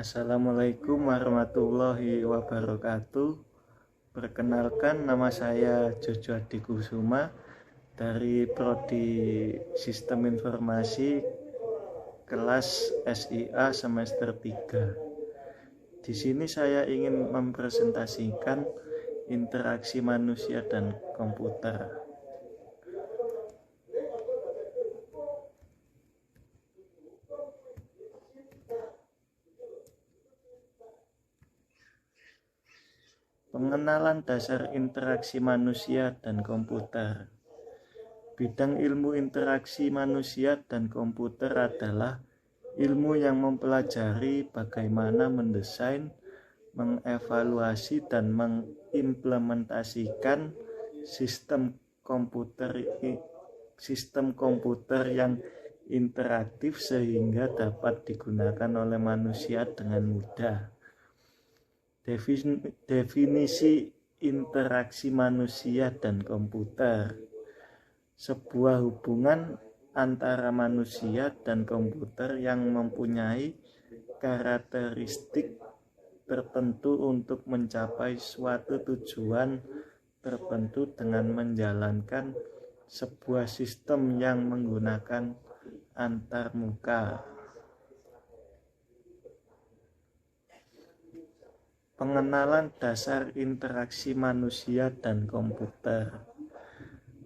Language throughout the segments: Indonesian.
Assalamualaikum warahmatullahi wabarakatuh. Perkenalkan, nama saya Jojo Adi Kusuma dari Prodi Sistem Informasi kelas SIA semester 3. Di sini saya ingin mempresentasikan interaksi manusia dan komputer. Pengenalan dasar interaksi manusia dan komputer. Bidang ilmu interaksi manusia dan komputer adalah ilmu yang mempelajari bagaimana mendesain, mengevaluasi, dan mengimplementasikan sistem komputer yang interaktif sehingga dapat digunakan oleh manusia dengan mudah. Definisi interaksi manusia dan komputer: sebuah hubungan antara manusia dan komputer yang mempunyai karakteristik tertentu untuk mencapai suatu tujuan tertentu dengan menjalankan sebuah sistem yang menggunakan antarmuka. Pengenalan dasar interaksi manusia dan komputer.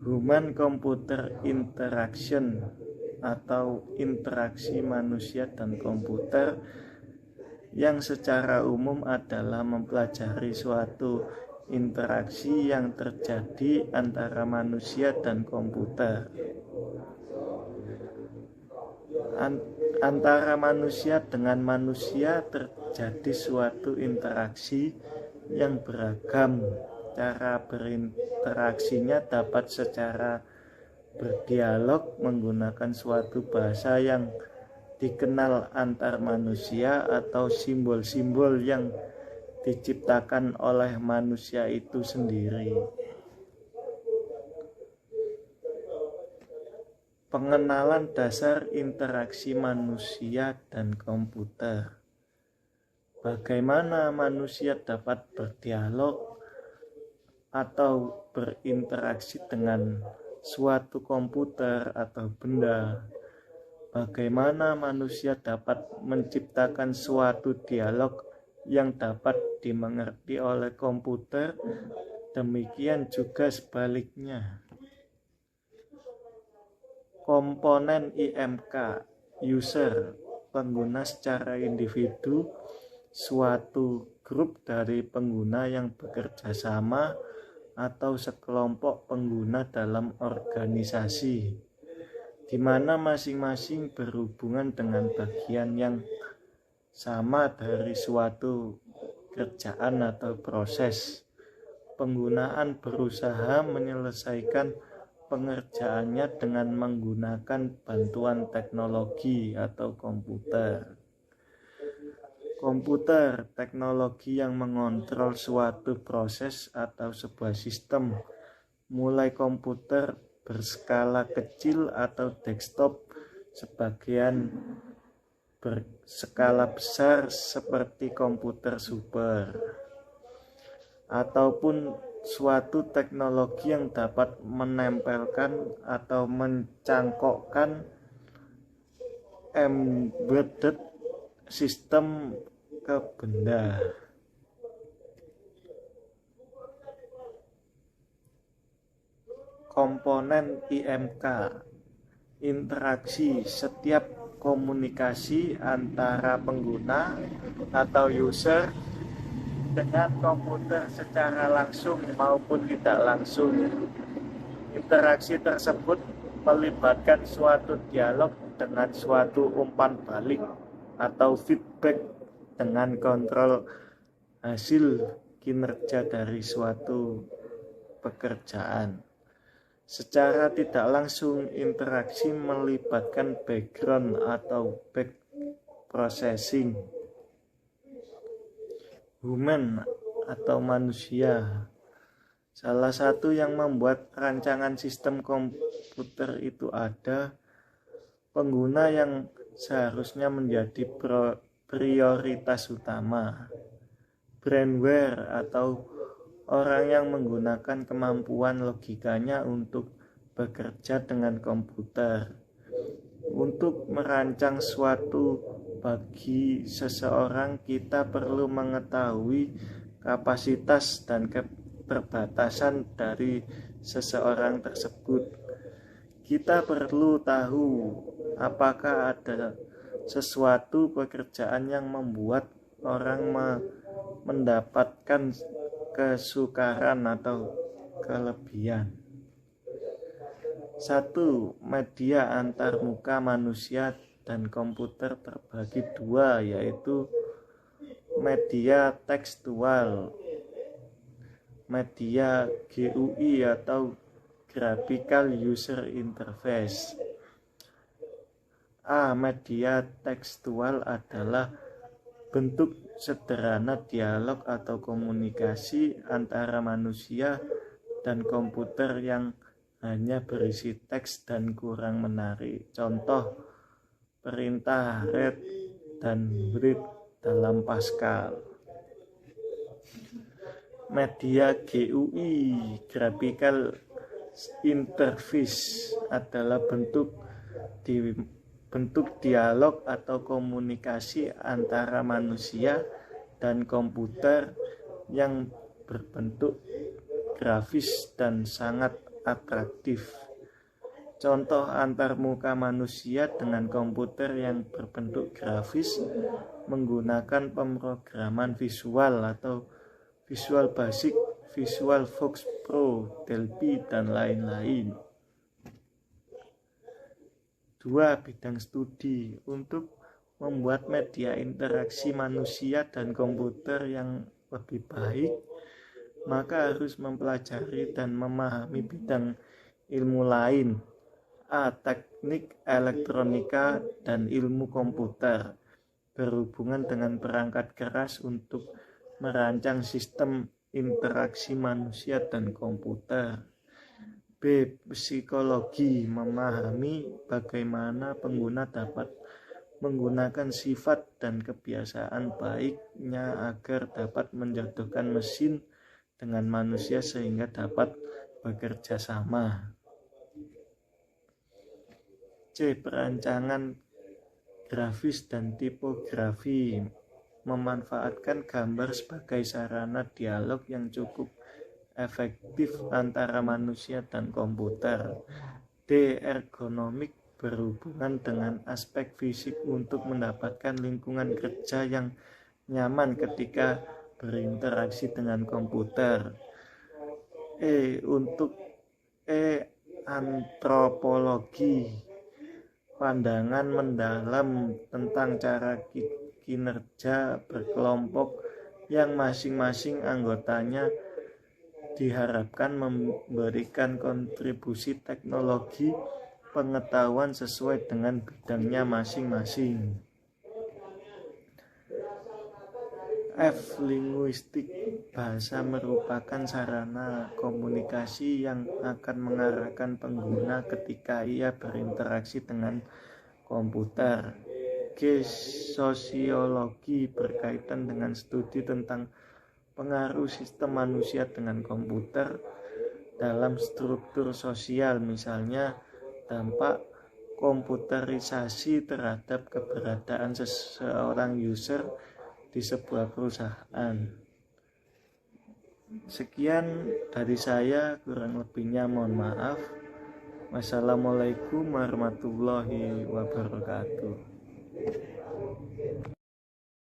Human-computer interaction atau interaksi manusia dan komputer yang secara umum adalah mempelajari suatu interaksi yang terjadi antara manusia dan komputer. Antara manusia dengan manusia terjadi suatu interaksi yang beragam. Cara berinteraksinya dapat secara berdialog menggunakan suatu bahasa yang dikenal antar manusia atau simbol-simbol yang diciptakan oleh manusia itu sendiri. Pengenalan dasar interaksi manusia dan komputer. Bagaimana manusia dapat berdialog atau berinteraksi dengan suatu komputer atau benda? Bagaimana manusia dapat menciptakan suatu dialog yang dapat dimengerti oleh komputer? Demikian juga sebaliknya. Komponen IMK, user, pengguna secara individu, suatu grup dari pengguna yang bekerja sama atau sekelompok pengguna dalam organisasi, di mana masing-masing berhubungan dengan bagian yang sama dari suatu kerjaan atau proses. Penggunaan berusaha menyelesaikan pengerjaannya dengan menggunakan bantuan teknologi atau komputer. Komputer, teknologi yang mengontrol suatu proses atau sebuah sistem, mulai komputer berskala kecil atau desktop, sebagian berskala besar seperti komputer super, ataupun suatu teknologi yang dapat menempelkan atau mencangkokkan embedded sistem ke benda. Komponen IMK, interaksi, setiap komunikasi antara pengguna atau user dengan komputer secara langsung maupun tidak langsung. Interaksi tersebut melibatkan suatu dialog dengan suatu umpan balik atau feedback dengan kontrol hasil kinerja dari suatu pekerjaan. Secara tidak langsung, interaksi melibatkan background atau back processing. Human atau manusia, salah satu yang membuat rancangan sistem komputer itu ada pengguna yang seharusnya menjadi prioritas utama. Brainware atau orang yang menggunakan kemampuan logikanya untuk bekerja dengan komputer. Untuk merancang suatu bagi seseorang, kita perlu mengetahui kapasitas dan keterbatasan dari seseorang tersebut. Kita perlu tahu apakah ada sesuatu pekerjaan yang membuat orang mendapatkan kesukaran atau kelebihan. 1. Media antarmuka manusia dan komputer terbagi dua, yaitu media tekstual, media GUI atau Graphical User Interface. A. Media tekstual adalah bentuk sederhana dialog atau komunikasi antara manusia dan komputer yang hanya berisi teks dan kurang menarik. Contoh, perintah read dan read dalam Pascal. Media GUI, Graphical Interface, adalah bentuk dialog atau komunikasi antara manusia dan komputer yang berbentuk grafis dan sangat atraktif. Contoh antarmuka manusia dengan komputer yang berbentuk grafis menggunakan pemrograman visual atau Visual Basic, Visual Fox Pro, Delphi, dan lain-lain. 2. Bidang studi. Untuk membuat media interaksi manusia dan komputer yang lebih baik, maka harus mempelajari dan memahami bidang ilmu lain. A. Teknik elektronika dan ilmu komputer, berhubungan dengan perangkat keras untuk merancang sistem interaksi manusia dan komputer. B. Psikologi, memahami bagaimana pengguna dapat menggunakan sifat dan kebiasaan baiknya agar dapat menjodohkan mesin dengan manusia sehingga dapat bekerja sama. C. Perancangan grafis dan tipografi, memanfaatkan gambar sebagai sarana dialog yang cukup efektif antara manusia dan komputer. D. Ergonomik, berhubungan dengan aspek fisik untuk mendapatkan lingkungan kerja yang nyaman ketika berinteraksi dengan komputer. Untuk antropologi, pandangan mendalam tentang cara kinerja berkelompok yang masing-masing anggotanya diharapkan memberikan kontribusi teknologi pengetahuan sesuai dengan bidangnya masing-masing. F. Linguistik, bahasa merupakan sarana komunikasi yang akan mengarahkan pengguna ketika ia berinteraksi dengan komputer. G. Sosiologi, berkaitan dengan studi tentang pengaruh sistem manusia dengan komputer dalam struktur sosial, misalnya dampak komputerisasi terhadap keberadaan seseorang user di sebuah perusahaan. Sekian dari saya, kurang lebihnya mohon maaf. Wassalamualaikum warahmatullahi wabarakatuh.